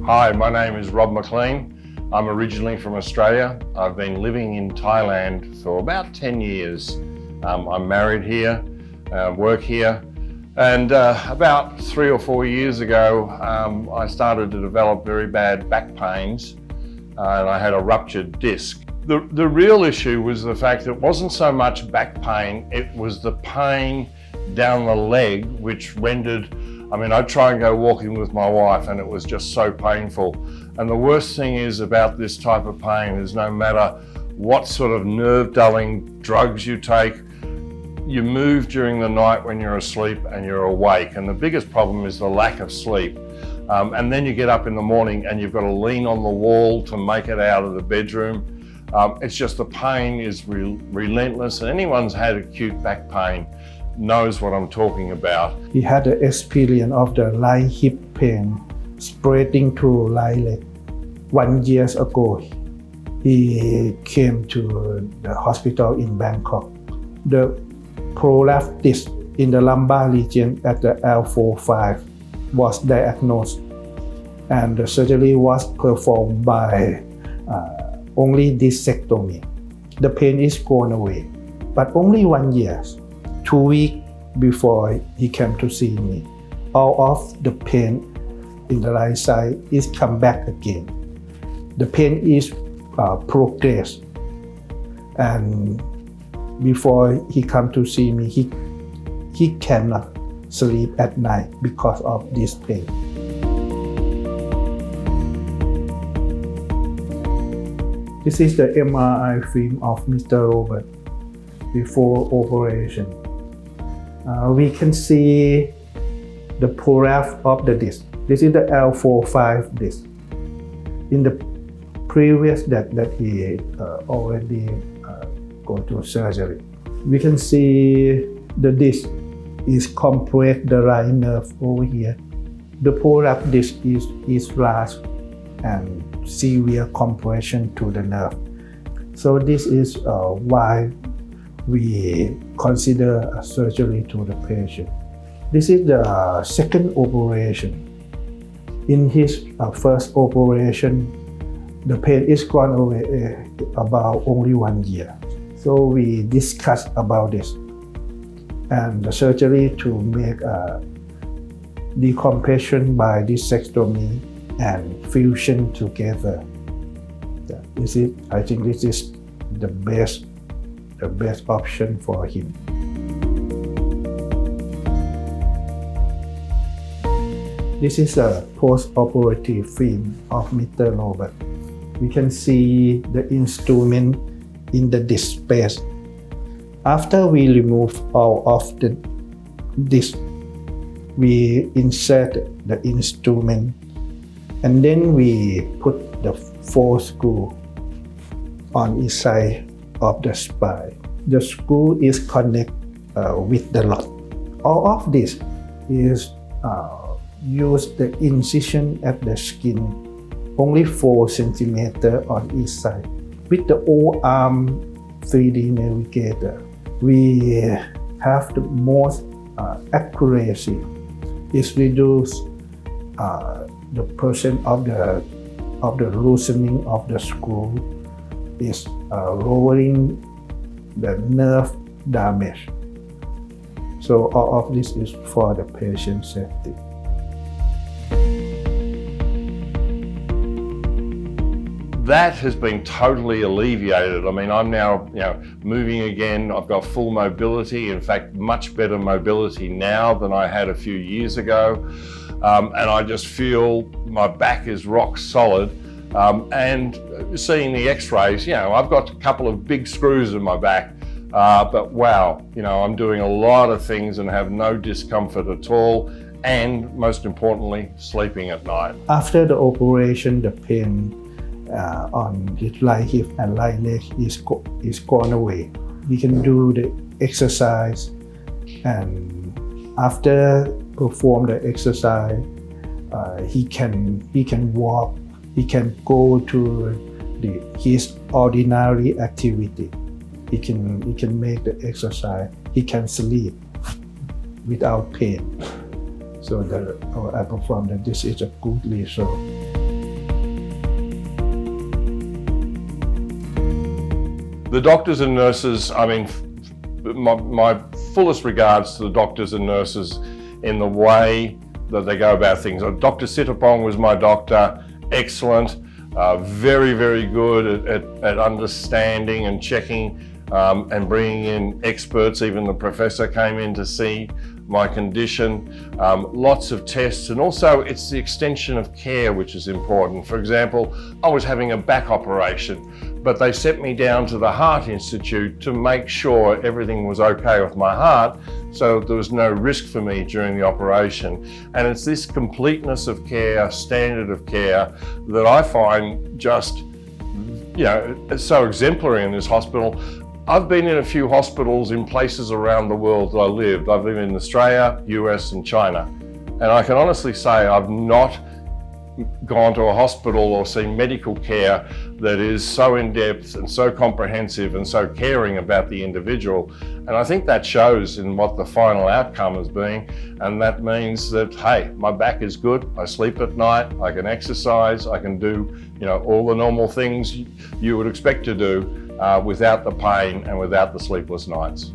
Hi, my name is Rob Mclean. I'm originally from Australia. I've been living in Thailand for about 10 years. I'm married here, work here, and about 3 or 4 years ago, I started to develop very bad back pains, and I had a ruptured disc. The real issue was the fact that it wasn't so much back pain, it was the pain down the leg, which rendered, I'd try and go walking with my wife and it was just so painful. And the worst thing is about this type of pain is no matter what sort of nerve dulling drugs you take, you move during the night when you're asleep and you're awake. And the biggest problem is the lack of sleep. And then you get up in the morning and you've got to lean on the wall to make it out of the bedroom. It's just the pain is relentless, and anyone who's had acute back pain knows what I'm talking about. He had the experience of the right hip pain spreading to right leg. 1 year ago, he came to the hospital in Bangkok. The prolapse disc in the lumbar region at the L4-5 was diagnosed, and the surgery was performed by only discectomy. The pain is gone away, but only 1 year. 2 weeks before he came to see me, all of the pain in the right side is come back again. The pain is progressed, and before he come to see me, he cannot sleep at night because of this pain. This is the MRI film of Mr. Robert before operation. We can see the prolapse of the disc. This is the L4-5 disc. In the previous that he already go to surgery, we can see the disc is compressed the right nerve over here. The prolapse disc is large and severe compression to the nerve. So this is why we consider a surgery to the patient. This is the second operation. In his first operation, the pain is gone away about only 1 year. So we discussed about this, and the surgery to make a decompression by discectomy and fusion together. I think this is the best option for him. This is a post-operative film of Mr. Robert. We can see the instrument in the disc space. After we remove all of the disc, we insert the instrument, and then we put the 4 screws on each side of the spine. The screw is connected with the rod. All of this is use the incision at the skin, only 4 centimeters on each side. With the O-arm 3D navigator, we have the most accuracy. It reduces the percent of the loosening of the screw, is lowering the nerve damage. So all of this is for the patient safety. That has been totally alleviated. I'm now moving again. I've got full mobility, in fact much better mobility now than I had a few years ago, and I just feel my back is rock solid. And seeing the x-rays, I've got a couple of big screws in my back, but wow, I'm doing a lot of things and have no discomfort at all, and most importantly, sleeping at night. After the operation, the pain on his right hip and right leg is gone away. We can do the exercise, and after perform the exercise, he can walk. He can go to his ordinary activity. He can make the exercise. He can sleep without pain. So I perform that. This is a good result. The doctors and nurses, I mean, my fullest regards to the doctors and nurses in the way that they go about things. Dr. Sitapong was my doctor, excellent, very, very good at understanding and checking and bringing in experts. Even the professor came in to see my condition, lots of tests, and also it's the extension of care which is important. For example, I was having a back operation, but they sent me down to the Heart Institute to make sure everything was okay with my heart, so there was no risk for me during the operation. And it's this completeness of care, standard of care, that I find just, you know, it's so exemplary in this hospital. I've been in a few hospitals in places around the world that I lived. I've lived in Australia, US and China. And I can honestly say I've not gone to a hospital or seen medical care that is so in-depth and so comprehensive and so caring about the individual. And I think that shows in what the final outcome has been. And that means that, hey, my back is good, I sleep at night, I can exercise, I can do, you know, all the normal things you would expect to do without the pain and without the sleepless nights.